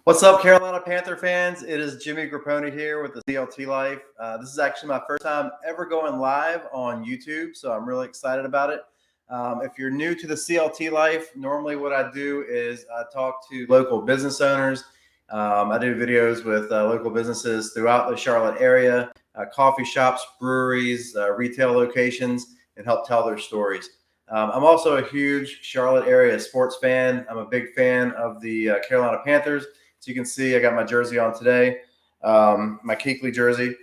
What's up, Carolina Panther fans? It is Jimmy Grapponi here with the CLT Life. This is actually my first time ever going live on YouTube, so I'm really excited about it. If you're new to the CLT Life, normally what I do is I talk to local business owners. I do videos with local businesses throughout the Charlotte area, coffee shops, breweries, retail locations, and help tell their stories. I'm also a huge Charlotte area sports fan. I'm a big fan of the Carolina Panthers. So you can see I got my jersey on today, my Keekly jersey.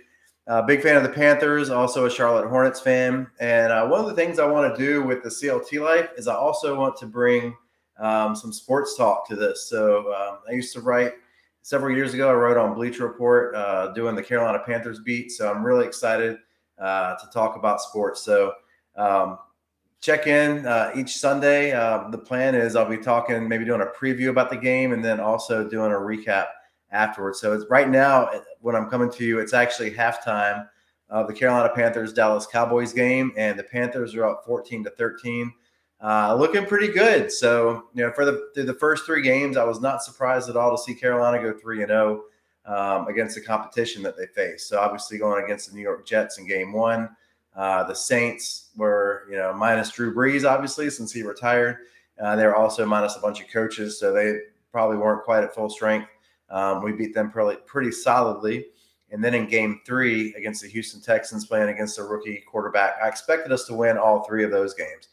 Big fan of the Panthers, also a Charlotte Hornets fan. And one of the things I want to do with the CLT Life is I also want to bring some sports talk to this. So I used to write several years ago. I wrote on Bleacher Report doing the Carolina Panthers beat. So I'm really excited to talk about sports. So check in each Sunday. The plan is I'll be talking, maybe doing a preview about the game and then also doing a recap afterwards. So it's right now when I'm coming to you, it's actually halftime of the Carolina Panthers Dallas Cowboys game, and the Panthers are up 14-13, looking pretty good. So through the first three games, I was not surprised at all to see Carolina go 3-0 against the competition that they face. So obviously going against the New York Jets in game one. The Saints were, minus Drew Brees, obviously, since he retired. They were also minus a bunch of coaches, so they probably weren't quite at full strength. We beat them pretty solidly. And then in game three against the Houston Texans, playing against a rookie quarterback, I expected us to win all three of those games.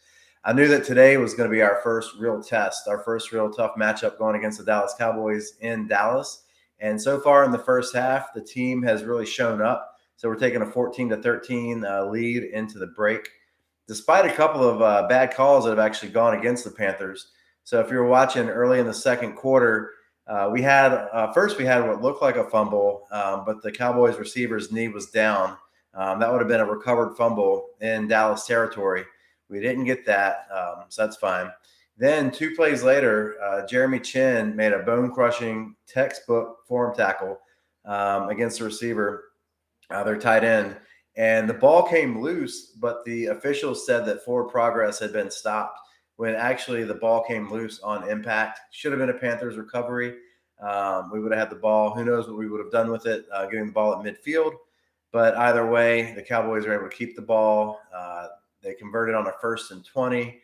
I knew that today was going to be our first real test, our first real tough matchup going against the Dallas Cowboys in Dallas. And so far in the first half, the team has really shown up. So we're taking a 14-13 lead into the break, despite a couple of bad calls that have actually gone against the Panthers. So if you were watching early in the second quarter, we had what looked like a fumble, but the Cowboys receiver's knee was down. That would have been a recovered fumble in Dallas territory. We didn't get that, so that's fine. Then 2 plays later, Jeremy Chin made a bone-crushing textbook form tackle against the receiver. Their tight end, and the ball came loose, but the officials said that forward progress had been stopped when actually the ball came loose on impact. Should have been a Panthers recovery. We would have had the ball. Who knows what we would have done with it, getting the ball at midfield. But either way, the Cowboys were able to keep the ball. They converted on a 1st and 20.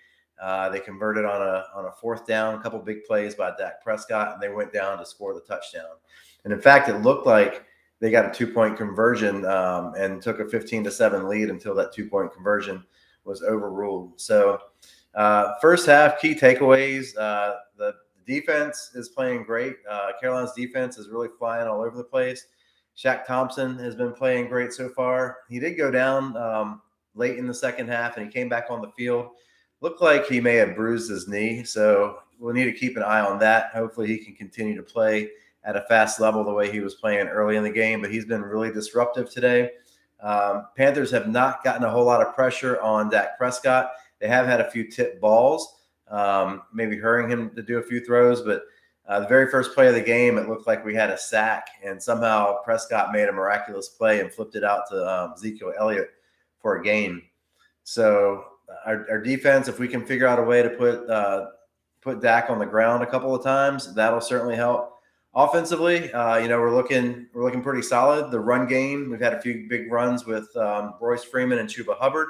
They converted on a 4th down, a couple big plays by Dak Prescott, and they went down to score the touchdown. And in fact, it looked like they got a 2-point conversion and took a 15-7 lead until that 2-point conversion was overruled. So first half, key takeaways. The defense is playing great. Carolina's defense is really flying all over the place. Shaq Thompson has been playing great so far. He did go down late in the second half, and he came back on the field. Looked like he may have bruised his knee, so we'll need to keep an eye on that. Hopefully he can continue to play at a fast level the way he was playing early in the game, but he's been really disruptive today. Panthers have not gotten a whole lot of pressure on Dak Prescott. They have had a few tipped balls, maybe hurrying him to do a few throws, but the very first play of the game, it looked like we had a sack, and somehow Prescott made a miraculous play and flipped it out to Ezekiel Elliott for a gain. So our defense, if we can figure out a way to put Dak on the ground a couple of times, that'll certainly help. Offensively, we're looking pretty solid. The run game, we've had a few big runs with Royce Freeman and Chuba Hubbard.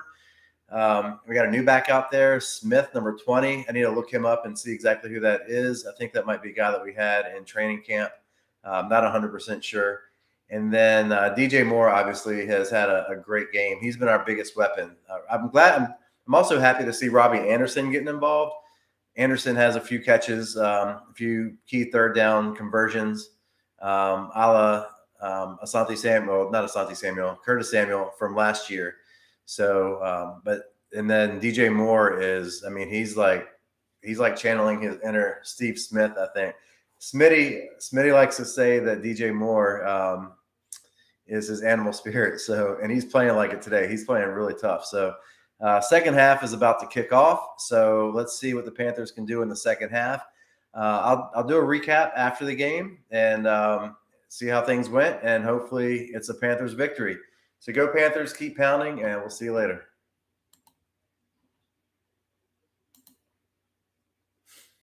We got a new back out there, Smith, number 20. I need to look him up and see exactly who that is. I think that might be a guy that we had in training camp. Not 100% sure. And then DJ Moore obviously has had a great game. He's been our biggest weapon. I'm also happy to see Robbie Anderson getting involved. Anderson has a few catches, a few key third down conversions, a la Curtis Samuel from last year. So, and then DJ Moore he's like channeling his inner Steve Smith, I think. Smitty likes to say that DJ Moore is his animal spirit. So, and he's playing like it today. He's playing really tough. So, second half is about to kick off, so let's see what the Panthers can do in the second half. I'll do a recap after the game and see how things went, and hopefully it's a Panthers victory. So go Panthers, keep pounding, and we'll see you later.